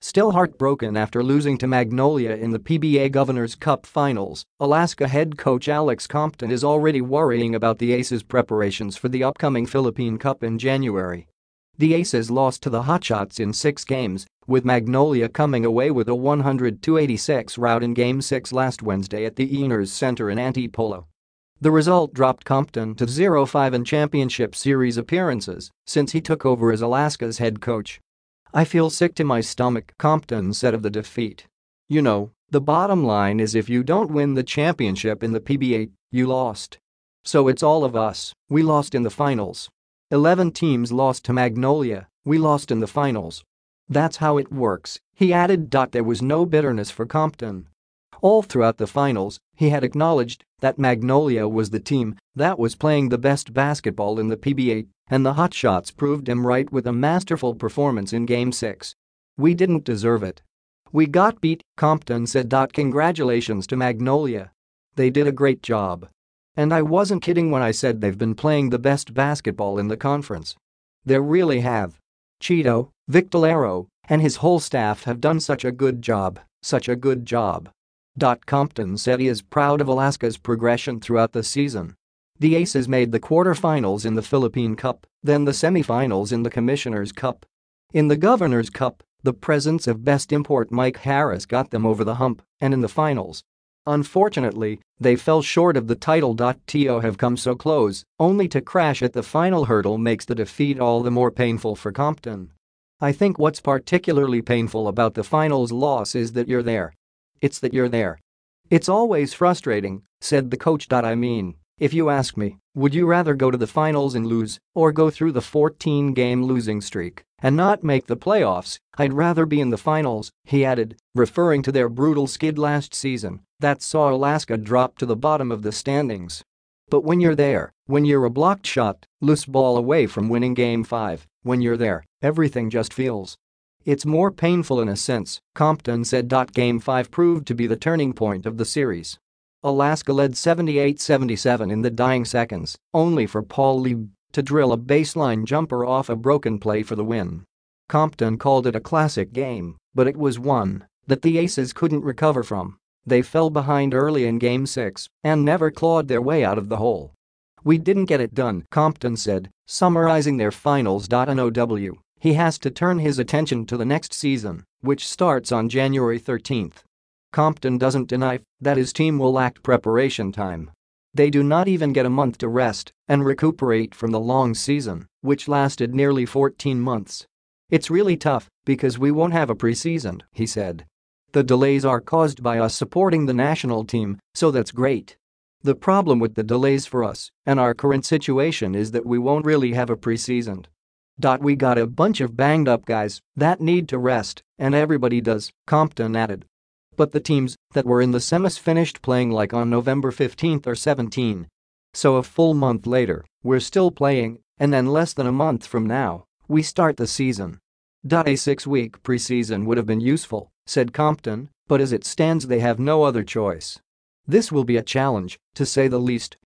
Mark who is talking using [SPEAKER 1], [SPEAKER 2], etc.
[SPEAKER 1] Still heartbroken after losing to Magnolia in the PBA Governors Cup finals, Alaska head coach Alex Compton is already worrying about the Aces' preparations for the upcoming Philippine Cup in January. The Aces lost to the Hotshots in 6 games, with Magnolia coming away with a 100-86 rout in Game 6 last Wednesday at the Ynares Center in Antipolo. The result dropped Compton to 0-5 in championship series appearances since he took over as Alaska's head coach. "I feel sick to my stomach," Compton said of the defeat. "You know, the bottom line is if you don't win the championship in the PBA, you lost. So it's all of us, we lost in the finals. 11 teams lost to Magnolia, we lost in the finals. That's how it works," he added. There was no bitterness for Compton. All throughout the finals, he had acknowledged that Magnolia was the team that was playing the best basketball in the PBA, and the Hotshots proved him right with a masterful performance in Game 6. "We didn't deserve it. We got beat," Compton said. "Congratulations to Magnolia. They did a great job. And I wasn't kidding when I said they've been playing the best basketball in the conference. They really have. Cheeto, Victorero, and his whole staff have done such a good job, such a good job." Compton said he is proud of Alaska's progression throughout the season. The Aces made the quarterfinals in the Philippine Cup, then the semifinals in the Commissioner's Cup. In the Governor's Cup, the presence of best import Mike Harris got them over the hump, and in the finals, unfortunately, they fell short of the title. To have come so close, only to crash at the final hurdle makes the defeat all the more painful for Compton. "I think what's particularly painful about the finals loss is that you're there. It's that you're there. It's always frustrating," said the coach. "I mean, if you ask me, would you rather go to the finals and lose or go through the 14-game losing streak and not make the playoffs? I'd rather be in the finals," he added, referring to their brutal skid last season that saw Alaska drop to the bottom of the standings. "But when you're there, when you're a blocked shot, loose ball away from winning Game 5, when you're there, everything just feels. It's more painful in a sense," Compton said. Game 5 proved to be the turning point of the series. Alaska led 78-77 in the dying seconds, only for Paul Lieb to drill a baseline jumper off a broken play for the win. Compton called it a classic game, but it was one that the Aces couldn't recover from. They fell behind early in Game 6 and never clawed their way out of the hole. "We didn't get it done," Compton said, summarizing their finals. "Now he has to turn his attention to the next season, which starts on January 13th. Compton doesn't deny that his team will lack preparation time. They do not even get a month to rest and recuperate from the long season, which lasted nearly 14 months. "It's really tough because we won't have a preseason," he said. "The delays are caused by us supporting the national team, so that's great. The problem with the delays for us and our current situation is that we won't really have a preseason. We got a bunch of banged up guys that need to rest, and everybody does," Compton added. "But the teams that were in the semis finished playing like on November 15 or 17. So a full month later, we're still playing, and then less than a month from now, we start the season. A 6-week preseason would have been useful," said Compton, "but as it stands they have no other choice. This will be a challenge, to say the least."